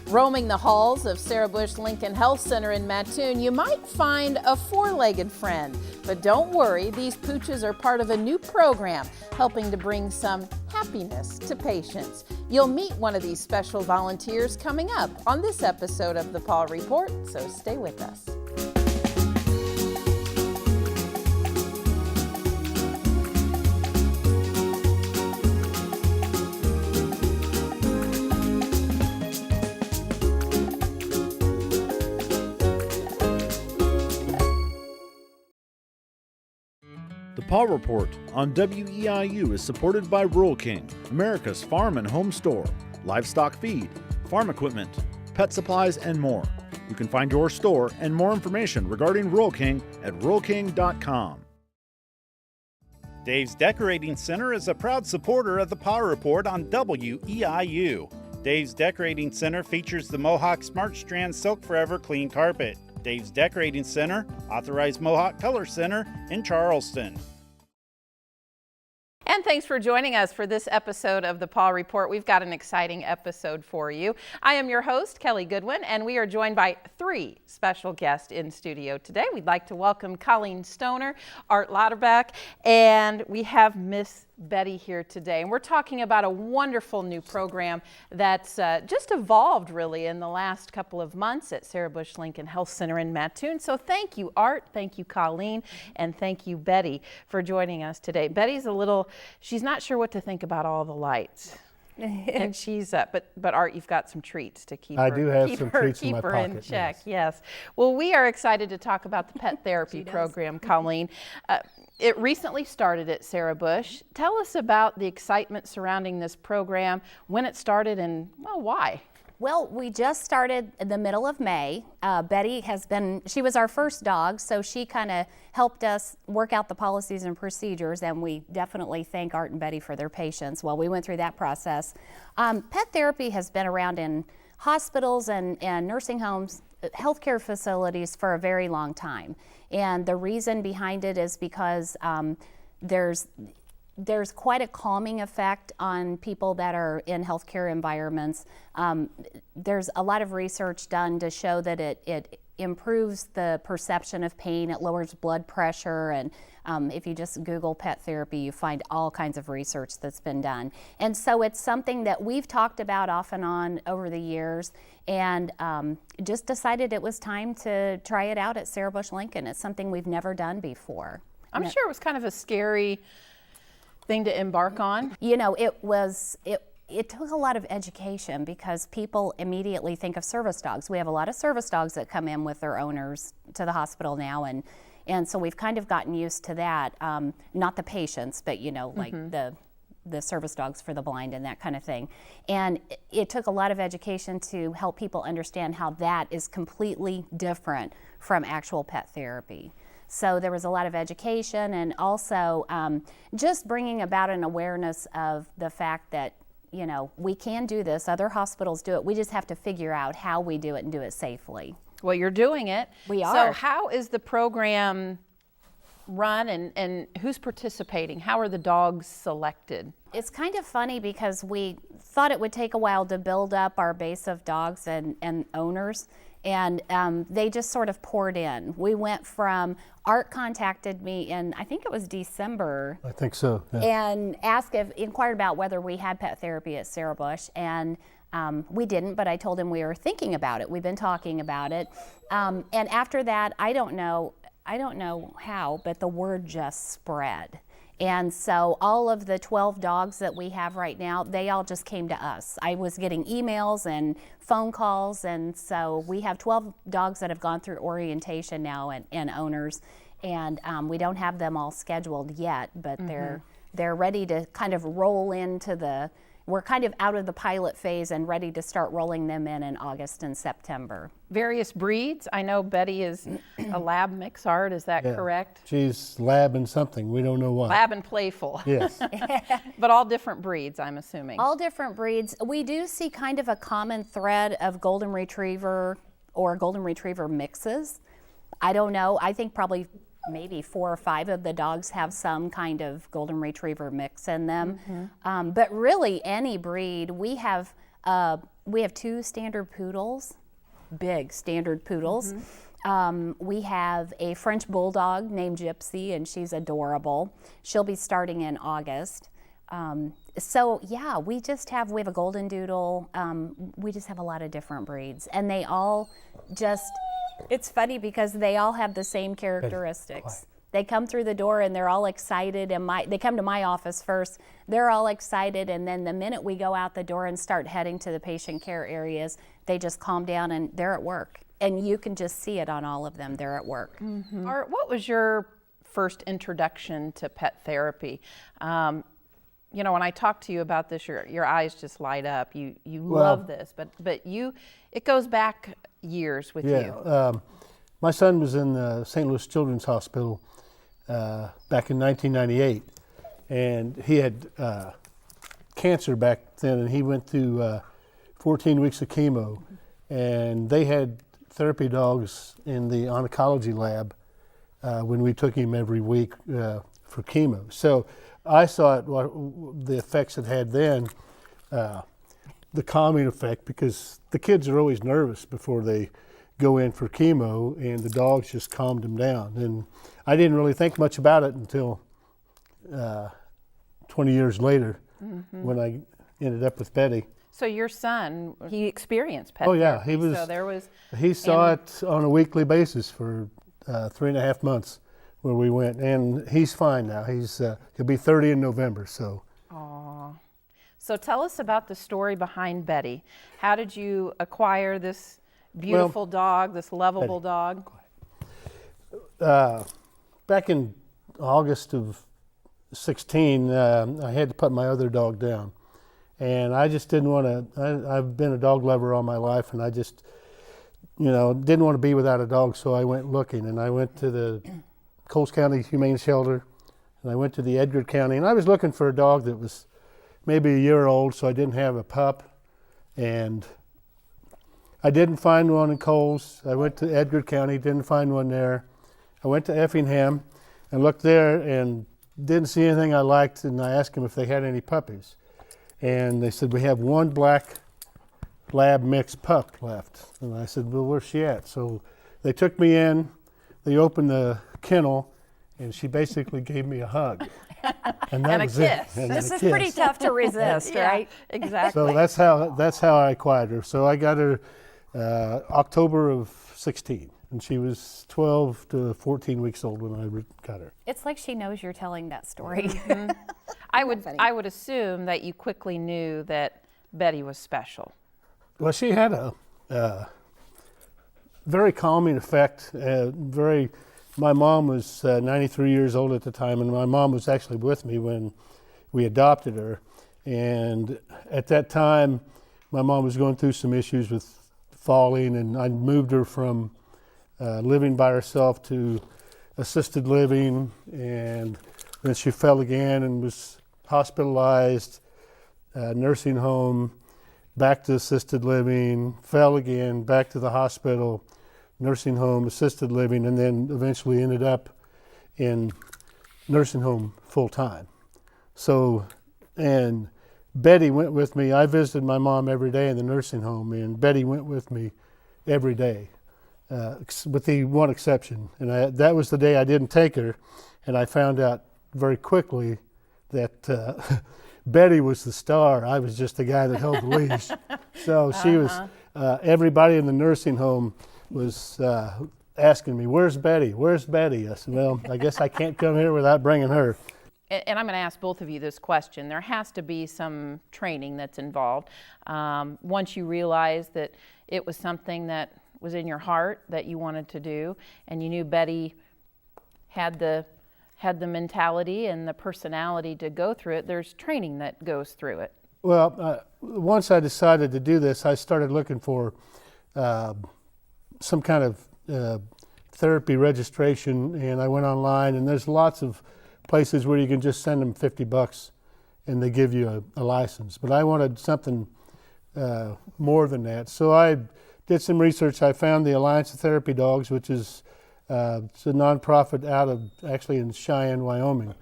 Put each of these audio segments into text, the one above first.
Roaming the halls of Sarah Bush Lincoln Health Center in Mattoon, you might find a four-legged friend. But don't worry, these pooches are part of a new program helping to bring some happiness to patients. You'll meet one of these special volunteers coming up on this episode of the Paul Report, so stay with us. The Paul Report on WEIU is supported by Rural King, America's farm and home store, livestock feed, farm equipment, pet supplies, and more. You can find your store and more information regarding Rural King at ruralking.com. Dave's Decorating Center is a proud supporter of the Paul Report on WEIU. Dave's Decorating Center features the Mohawk Smart Strand Silk Forever Clean Carpet. Dave's Decorating Center, authorized Mohawk Color Center in Charleston. And thanks for joining us for this episode of the Paul Report. We've got an exciting episode for you. I am your host, Kelly Goodwin, and we are joined by three special guests in studio today. We'd like to welcome Colleen Stoner, Art Lauterbach, and we have Miss Betty here today. And we're talking about a wonderful new program that's just evolved really in the last couple of months at Sarah Bush Lincoln Health Center in Mattoon. So thank you, Art, thank you, Colleen, and thank you, Betty, for joining us today. Betty's she's not sure what to think about all the lights. And she's but Art, you've got some treats to keep her. I do have some treats in my pocket. In check. Yes. Well, we are excited to talk about the pet therapy program, Colleen. It recently started at Sarah Bush. Tell us about the excitement surrounding this program, when it started, and why. Well, we just started in the middle of May. Betty she was our first dog, so she kind of helped us work out the policies and procedures, and we definitely thank Art and Betty for their patience while we went through that process. Pet therapy has been around in hospitals and nursing homes, healthcare facilities for a very long time. And the reason behind it is because there's quite a calming effect on people that are in healthcare environments. There's a lot of research done to show that it improves the perception of pain, it lowers blood pressure, and if you just Google pet therapy, you find all kinds of research that's been done. And so it's something that we've talked about off and on over the years, and just decided it was time to try it out at Sarah Bush Lincoln. It's something we've never done before. I'm sure it was kind of a scary thing to embark on. You know, it took a lot of education because people immediately think of service dogs. We have a lot of service dogs that come in with their owners to the hospital now, and so we've kind of gotten used to that. Not the patients, but like the service dogs for the blind and that kind of thing. And it took a lot of education to help people understand how that is completely different from actual pet therapy. So there was a lot of education, and also just bringing about an awareness of the fact that, we can do this. Other hospitals do it. We just have to figure out how we do it and do it safely. Well, you're doing it. We are. So how is the program run, and who's participating? How are the dogs selected? It's kind of funny because we thought it would take a while to build up our base of dogs and owners. And they just sort of poured in. We went from, Art contacted me in, I think it was December. I think so, yeah. And inquired about whether we had pet therapy at Sarah Bush. And we didn't, but I told him we were thinking about it. We've been talking about it. And after that, I don't know how, but the word just spread. And so all of the 12 dogs that we have right now, they all just came to us. I was getting emails and phone calls, and so we have 12 dogs that have gone through orientation now and owners, and we don't have them all scheduled yet, but they're ready to kind of roll into we're kind of out of the pilot phase and ready to start rolling them in August and September. Various breeds. I know Betty is a lab mix, Art, is that correct? She's lab and something, we don't know what. Lab and playful. Yes. But all different breeds, I'm assuming. All different breeds. We do see kind of a common thread of golden retriever or golden retriever mixes. I don't know, I think probably maybe 4 or 5 of the dogs have some kind of golden retriever mix in them. But really any breed. We have we have 2 standard poodles, big standard poodles. We have a French bulldog named Gypsy, and she's adorable. She'll be starting in August. So yeah, we have a golden doodle. We just have a lot of different breeds, and they all it's funny because they all have the same characteristics. They come through the door and they're all excited, and they come to my office first. They're all excited, and then the minute we go out the door and start heading to the patient care areas, they just calm down and they're at work. And you can just see it on all of them. They're at work. Art, what was your first introduction to pet therapy? You know, when I talk to you about this, your eyes just light up. You love this, but it goes back years with you. My son was in the St. Louis Children's Hospital back in 1998, and he had cancer back then, and he went through 14 weeks of chemo, and they had therapy dogs in the oncology lab when we took him every week for chemo. So I saw the effects it had then, the calming effect, because the kids are always nervous before they go in for chemo, and the dogs just calmed them down. And I didn't really think much about it until 20 years later when I ended up with Betty. So your son, he experienced pet Oh yeah, therapy. He saw it on a weekly basis for 3.5 months where we went, and he's fine now. He'll be 30 in November. So. Aww. So tell us about the story behind Betty. How did you acquire this beautiful dog, this lovable dog? Back in August of 16, I had to put my other dog down. And I just didn't want to, I've been a dog lover all my life, and I just, didn't want to be without a dog, so I went looking. And I went to the Coles County Humane Shelter, and I went to the Edgar County, and I was looking for a dog that was maybe a year old, so I didn't have a pup. And I didn't find one in Coles. I went to Edgar County, didn't find one there. I went to Effingham and looked there and didn't see anything I liked, and I asked them if they had any puppies. And they said, we have one black lab mixed pup left. And I said, well, where's she at? So they took me in, they opened the kennel, and she basically gave me a hug. And that was a kiss. it. This is pretty tough to resist, right? Exactly. So that's how I acquired her. So I got her October of 16, and she was 12 to 14 weeks old when I got her. It's like she knows you're telling that story. I would assume that you quickly knew that Betty was special. Well, she had a very calming effect. My mom was 93 years old at the time, and my mom was actually with me when we adopted her. And at that time, my mom was going through some issues with falling, and I moved her from living by herself to assisted living, and then she fell again and was hospitalized, nursing home, back to assisted living, fell again, back to the hospital, nursing home, assisted living, and then eventually ended up in nursing home full time. So, and Betty went with me. I visited my mom every day in the nursing home, and Betty went with me every day, with the one exception. And that was the day I didn't take her, and I found out very quickly that Betty was the star. I was just the guy that held the leash. So she was, everybody in the nursing home was asking me, where's Betty? Where's Betty? I said, well, I guess I can't come here without bringing her. And I'm going to ask both of you this question. There has to be some training that's involved. Once you realize that it was something that was in your heart that you wanted to do, and you knew Betty had the mentality and the personality to go through it, there's training that goes through it. Well, once I decided to do this, I started looking for some kind of therapy registration, and I went online, and there's lots of places where you can just send them $50 and they give you a license. But I wanted something more than that. So I did some research. I found the Alliance of Therapy Dogs, which is it's a nonprofit out of actually in Cheyenne, Wyoming.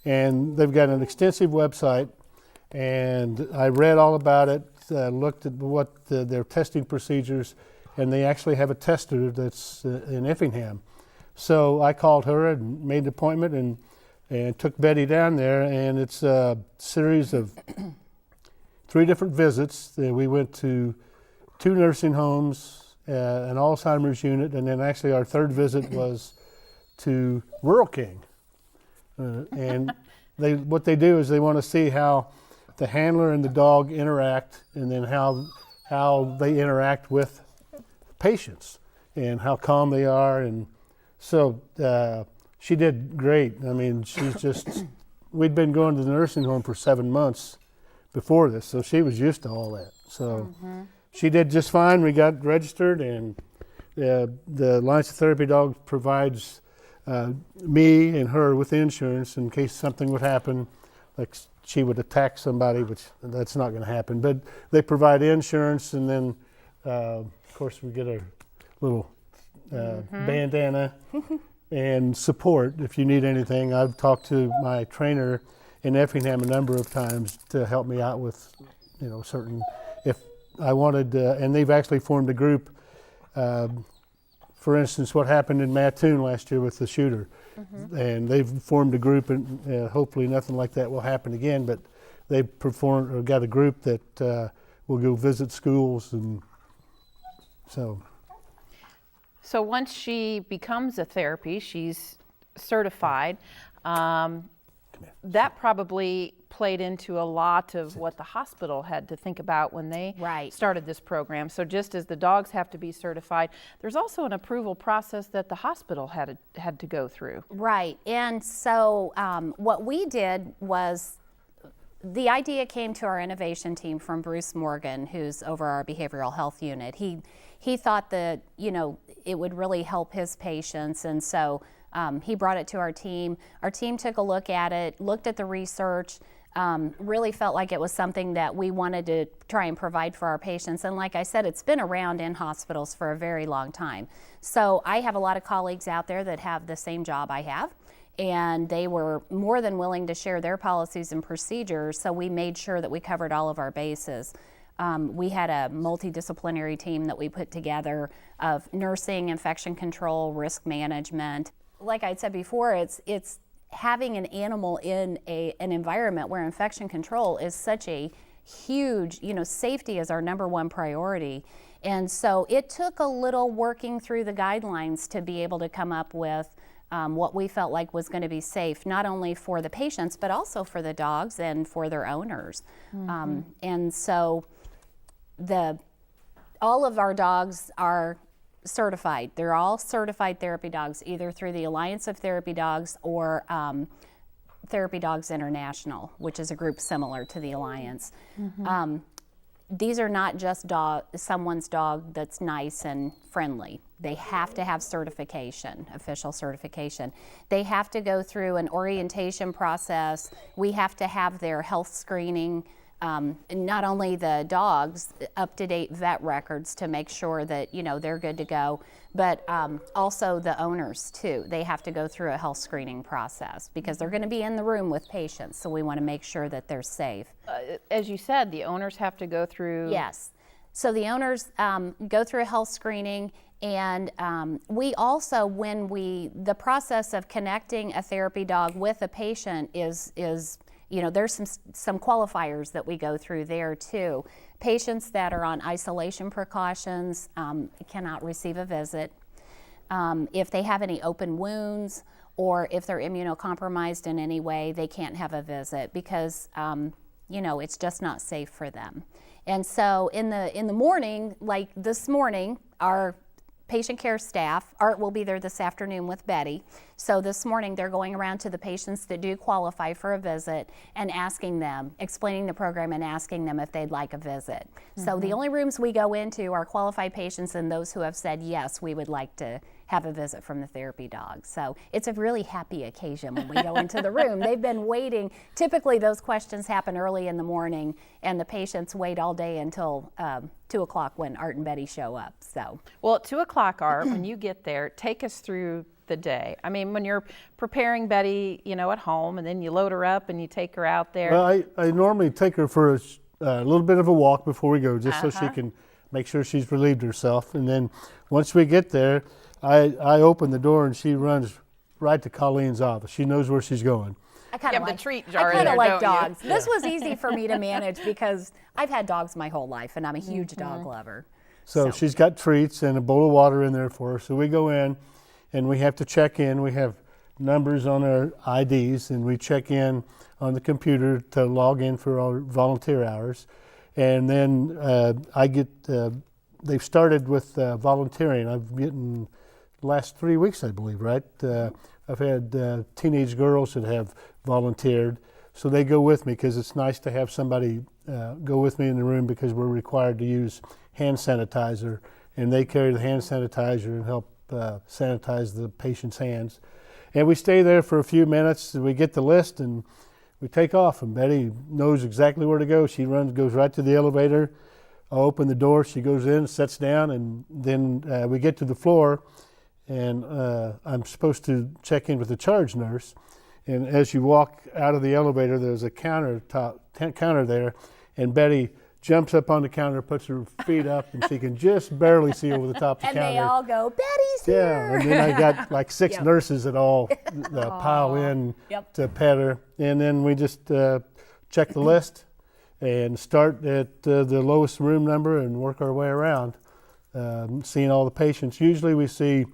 And they've got an extensive website, and I read all about it, looked at what their testing procedures, and they actually have a tester that's in Effingham. So I called her and made an appointment and took Betty down there, and it's a series of 3 different visits. We went to 2 nursing homes, an Alzheimer's unit, and then actually our 3rd visit was to Rural King. And what they do is they want to see how the handler and the dog interact, and then how they interact with patients and how calm they are. And so she did great. I mean, we'd been going to the nursing home for 7 months before this, so she was used to all that. So she did just fine. We got registered, and the Alliance of Therapy Dogs provides me and her with insurance in case something would happen, like she would attack somebody, which that's not going to happen. But they provide insurance, and then of course we get a little bandana and support if you need anything. I've talked to my trainer in Effingham a number of times to help me out with, certain, if I wanted, and they've actually formed a group. For instance, what happened in Mattoon last year with the shooter, and they've formed a group, and hopefully nothing like that will happen again. But they've got a group that will go visit schools, and so. So once she becomes a therapy, she's certified. That probably played into a lot of what the hospital had to think about when they started this program. So just as the dogs have to be certified, there's also an approval process that the hospital had to go through. Right. And so what we did was, the idea came to our innovation team from Bruce Morgan, who's over our behavioral health unit. He thought that, it would really help his patients, and so he brought it to our team. Our team took a look at it, looked at the research, really felt like it was something that we wanted to try and provide for our patients. And like I said, it's been around in hospitals for a very long time. So I have a lot of colleagues out there that have the same job I have, and they were more than willing to share their policies and procedures, so we made sure that we covered all of our bases. We had a multidisciplinary team that we put together of nursing, infection control, risk management. Like I said before, it's having an animal in an environment where infection control is such a huge, safety is our #1 priority. And so it took a little working through the guidelines to be able to come up with what we felt like was going to be safe, not only for the patients, but also for the dogs and for their owners. And so all of our dogs are certified. They're all certified therapy dogs, either through the Alliance of Therapy Dogs or Therapy Dogs International, which is a group similar to the Alliance. These are not just someone's dog that's nice and friendly. They have to have certification, official certification. They have to go through an orientation process. We have to have their health screening. Not only the dogs, up-to-date vet records to make sure that they're good to go, but also the owners too. They have to go through a health screening process because they're going to be in the room with patients, so we want to make sure that they're safe. As you said, the owners have to go through. Yes, so the owners go through a health screening, and we also, the process of connecting a therapy dog with a patient is there's some qualifiers that we go through there too. Patients that are on isolation precautions cannot receive a visit. If they have any open wounds, or if they're immunocompromised in any way, they can't have a visit because it's just not safe for them. And so in the morning, like this morning, our patient care staff, Art will be there this afternoon with Betty. So this morning they're going around to the patients that do qualify for a visit and asking them, explaining the program and asking them if they'd like a visit. So the only rooms we go into are qualified patients and those who have said, yes, we would like to have a visit from the therapy dog. So it's a really happy occasion when we go into the room. They've been waiting. Typically those questions happen early in the morning and the patients wait all day until 2 o'clock when Art and Betty show up. So, well, at 2 o'clock, Art, when you get there, take us through the day. I mean, when you're preparing Betty, at home, and then you load her up and you take her out there. Well, I normally take her for a little bit of a walk before we go, just so she can make sure she's relieved herself. And then once we get there, I open the door and she runs right to Colleen's office. She knows where she's going. I kind You of have like the treat jar in I kind there, of like don't you? dogs. This was easy for me to manage because I've had dogs my whole life, and I'm a huge dog lover. So she's got treats and a bowl of water in there for her. So we go in and we have to check in. We have numbers on our IDs and we check in on the computer to log in for our volunteer hours. And then they've started with volunteering. I've gotten the last 3 weeks, I believe, right? I've had teenage girls that have volunteered. So they go with me because it's nice to have somebody go with me in the room because we're required to use hand sanitizer, and they carry the hand sanitizer and help sanitize the patient's hands. And we stay there for a few minutes, and we get the list, and we take off. And Betty knows exactly where to go. She goes right to the elevator. I open the door. She goes in, sits down, and then we get to the floor, and I'm supposed to check in with the charge nurse. And as you walk out of the elevator, there's a counter there, and Betty jumps up on the counter, puts her feet up, and she can just barely see over the top of the And counter. they all go, Betty's Yeah, here. and then I got like 6 nurses that all pile in to pet her. And then we just check the list and start at the lowest room number and work our way around, seeing all the patients. Usually we see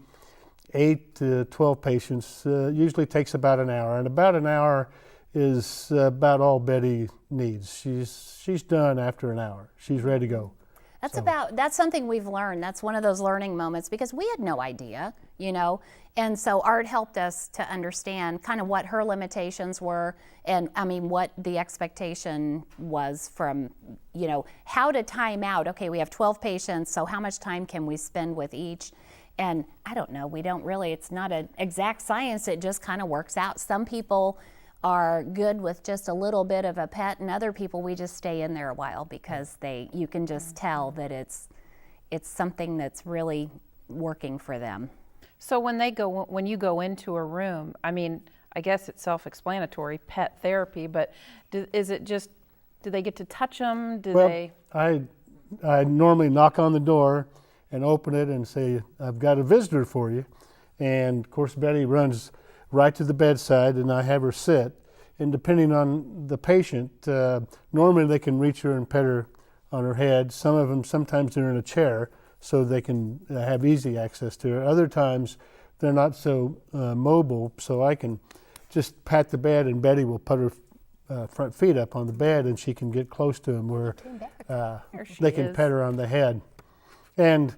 8 to 12 patients. Usually takes about an hour, and about an hour is about all Betty needs. She's done after an hour. She's ready to go. That's something we've learned. That's one of those learning moments because we had no idea, and so Art helped us to understand kind of what her limitations were and what the expectation was from, how to time out. Okay, we have 12 patients, so how much time can we spend with each? And I don't know, it's not an exact science, it just kind of works out. Some people are good with just a little bit of a pet, and other people we just stay in there a while because you can just tell that it's something that's really working for them. So when you go into a room, I guess it's self-explanatory, pet therapy, but do they get to touch them? I normally knock on the door and open it and say, I've got a visitor for you. And of course, Betty runs right to the bedside and I have her sit. And depending on the patient, normally they can reach her and pet her on her head. Some of them, sometimes they're in a chair so they can have easy access to her. Other times they're not so mobile, so I can just pat the bed and Betty will put her front feet up on the bed and she can get close to them where they can pet her on the head. And,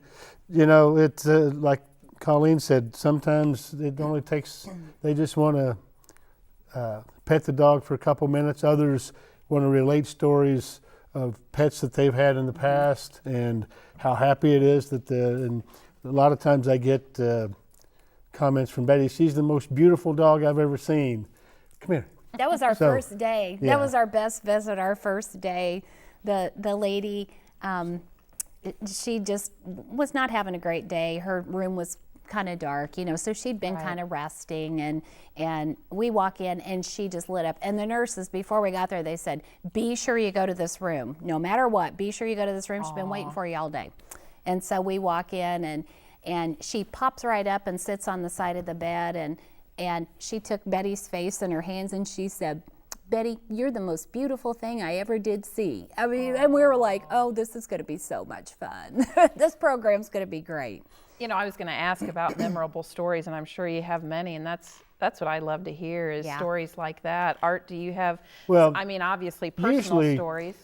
it's like Colleen said, sometimes it only takes, they just want to pet the dog for a couple minutes. Others want to relate stories of pets that they've had in the past and how happy it is and a lot of times I get comments from Betty, she's the most beautiful dog I've ever seen. Come here. That was our first day. Yeah. That was our best visit, our first day. The lady, she just was not having a great day. Her room was kind of dark, so she'd been kind of resting and we walk in and she just lit up. And the nurses, before we got there, they said, be sure you go to this room. No matter what, be sure you go to this room. She's been waiting for you all day. And so we walk in and she pops right up and sits on the side of the bed and she took Betty's face in her hands and she said, Betty, you're the most beautiful thing I ever did see. And we were like, oh, this is going to be so much fun. This program's going to be great. I was going to ask about memorable stories, and I'm sure you have many, and that's what I love to hear is stories like that. Art, do you have, obviously personal usually, stories?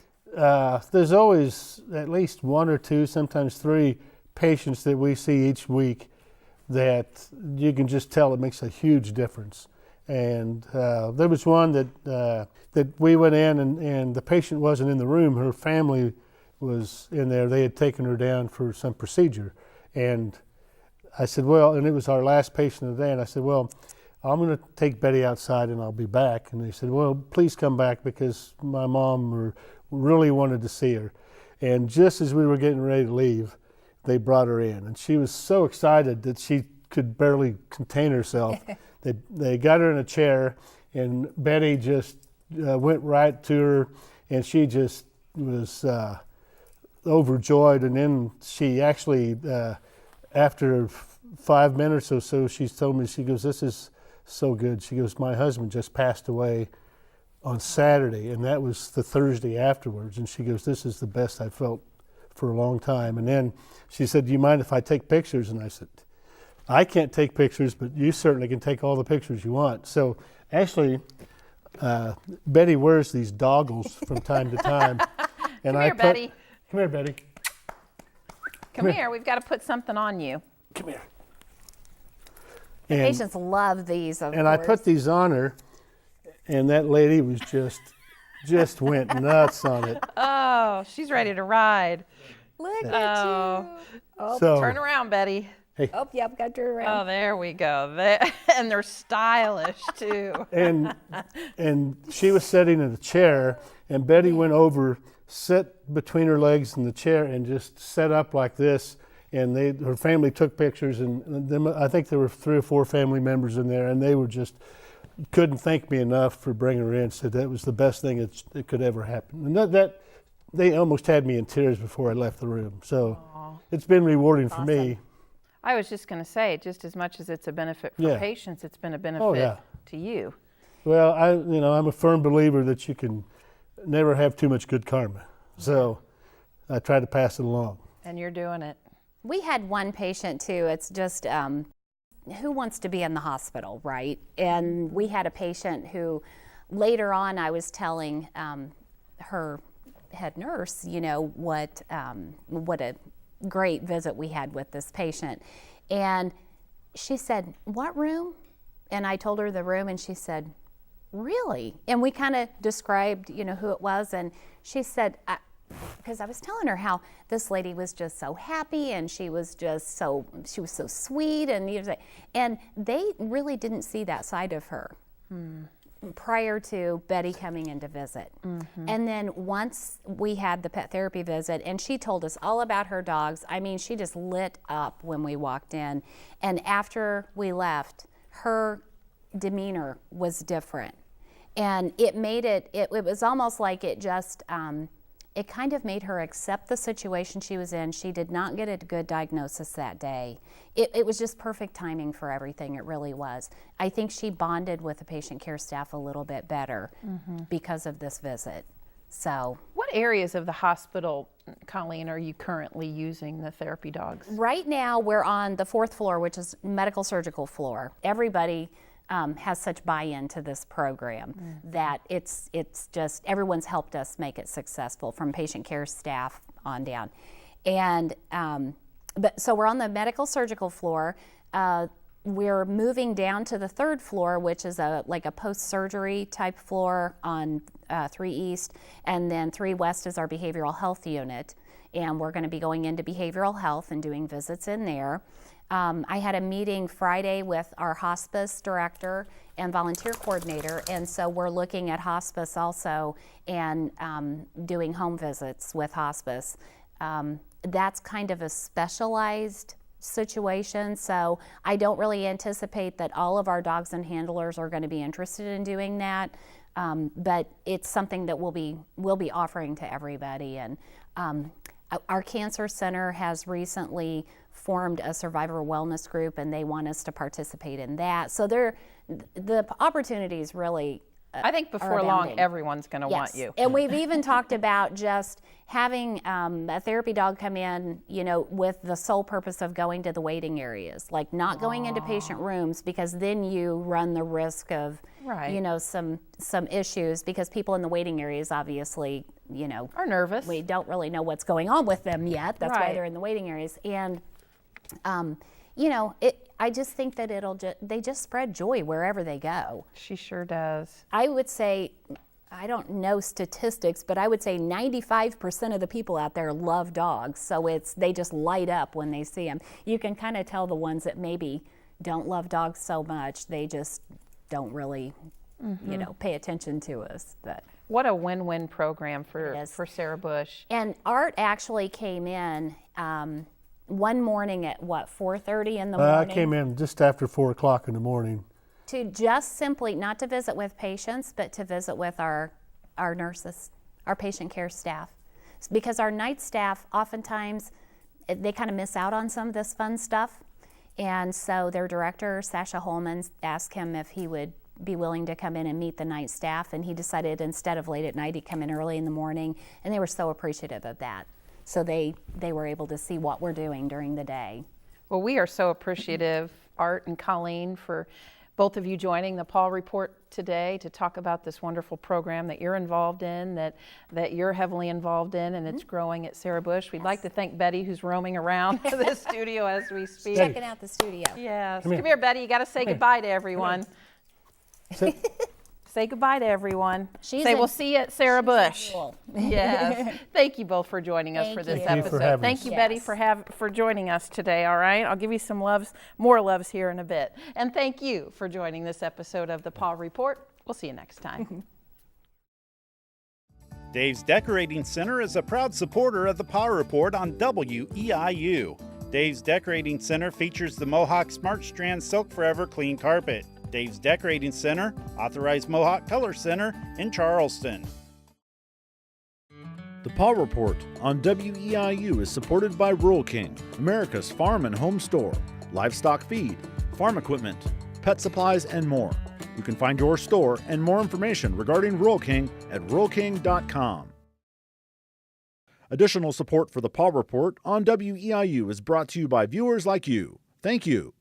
There's always at least 1 or 2, sometimes 3 patients that we see each week that you can just tell it makes a huge difference. And there was one that we went in and the patient wasn't in the room. Her family was in there. They had taken her down for some procedure. And I said, and it was our last patient of the day. And I said, I'm going to take Betty outside and I'll be back. And they said, please come back because my mom really wanted to see her. And just as we were getting ready to leave, they brought her in. And she was so excited that she could barely contain herself. They got her in a chair and Betty just went right to her and she just was overjoyed, and then she actually, after 5 minutes or so, she told me, she goes, "This is so good." She goes, "My husband just passed away on Saturday, and that was the Thursday afterwards." And she goes, "This is the best I've felt for a long time." And then she said, "Do you mind if I take pictures?" And I said, "I can't take pictures, but you certainly can take all the pictures you want." So actually, Betty wears these goggles from time to time. And Come here, Betty. Come here, Betty. Come here. We've got to put something on you. Come here. The And, patients love these, of and course. I put these on her, and that lady was just went nuts on it. Oh, she's ready to ride. Look at Oh. you. Oh, So, Turn around, Betty. oh, yep, got to around. Oh, there we go. And they're stylish, too. and she was sitting in a chair, and Betty went over, sat between her legs in the chair, and just set up like this. And her family took pictures, and them, I think there were 3 or 4 family members in there, and they were just couldn't thank me enough for bringing her in. Said that was the best thing that could ever happen, and that they almost had me in tears before I left the room. So it's been rewarding for me. I was just going to say, just as much as it's a benefit for Yeah. patients, it's been a benefit to you. Well, I'm a firm believer that you can never have too much good karma. So I try to pass it along. And you're doing it. We had one patient too. It's just who wants to be in the hospital, right? And we had a patient who later on I was telling her head nurse, what a great visit we had with this patient. And she said, "What room?" And I told her the room, and she said, "Really?" And we kind of described, who it was. And she said, because I was telling her how this lady was just so happy, and she was so sweet, and they really didn't see that side of her prior to Betty coming in to visit. And then once we had the pet therapy visit, and she told us all about her dogs. I mean, she just lit up when we walked in, and after we left, her demeanor was different, and it made it was almost like it just it kind of made her accept the situation she was in. She did not get a good diagnosis that day. It was just perfect timing for everything. It really was. I think she bonded with the patient care staff a little bit better because of this visit. So, What areas of the hospital, Colleen, are you currently using the therapy dogs? right now we're on the 4th floor, which is medical surgical floor. Everybody has such buy-in to this program that it's just everyone's helped us make it successful, from patient care staff on down. And so we're on the medical surgical floor. We're moving down to the 3rd floor, which is like a post-surgery type floor on 3 East, and then 3 West is our behavioral health unit. And we're going to be going into behavioral health and doing visits in there. I had a meeting Friday with our hospice director and volunteer coordinator, and so we're looking at hospice also and doing home visits with hospice. That's kind of a specialized situation, so I don't really anticipate that all of our dogs and handlers are going to be interested in doing that, but it's something that we'll be offering to everybody. And our cancer center has recently formed a survivor wellness group, and they want us to participate in that. So the opportunities really I think before long, everyone's going to want you. And we've even talked about just having a therapy dog come in, with the sole purpose of going to the waiting areas, like not going into patient rooms, because then you run the risk of, some issues, because people in the waiting areas obviously, Are nervous. we don't really know what's going on with them yet. That's why Right. they're in the waiting areas. And, I just think that they just spread joy wherever they go. She sure does. I would say, I don't know statistics, but I would say 95% of the people out there love dogs. So they just light up when they see them. You can kind of tell the ones that maybe don't love dogs so much, they just don't really, pay attention to us. But What a win-win program for It is. Sarah Bush. And Art actually came in one morning at 4:30 in the morning. I came in just after 4 o'clock in the morning. To just simply, not to visit with patients, but to visit with our nurses, our patient care staff. because our night staff oftentimes they kind of miss out on some of this fun stuff. And so their director, Sasha Holman, asked him if he would be willing to come in and meet the night staff, and he decided instead of late at night, he'd come in early in the morning, and they were so appreciative of that. So they were able to see what we're doing during the day. Well, we are so appreciative, Art and Colleen, for both of you joining the Paul Report today to talk about this wonderful program that you're involved in, that you're heavily involved in, and it's growing at Sarah Bush. We'd like to thank Betty, who's roaming around the studio as we speak. Checking out the studio. Yes. Come here, Betty. You got to say goodbye to everyone. Say goodbye to everyone. We'll see you at Sarah Bush. Yes. Thank you both for joining us for this episode. Thank you, Betty, for joining us today. All right. I'll give you some more loves here in a bit. And thank you for joining this episode of the Paul Report. We'll see you next time. Dave's Decorating Center is a proud supporter of the Power Report on WEIU. Dave's Decorating Center features the Mohawk Smart Strand Silk Forever Clean Carpet. Dave's Decorating Center, authorized Mohawk Color Center in Charleston. The Paul Report on WEIU is supported by Rural King, America's farm and home store, livestock feed, farm equipment, pet supplies, and more. You can find your store and more information regarding Rural King at ruralking.com. Additional support for the Paul Report on WEIU is brought to you by viewers like you. Thank you.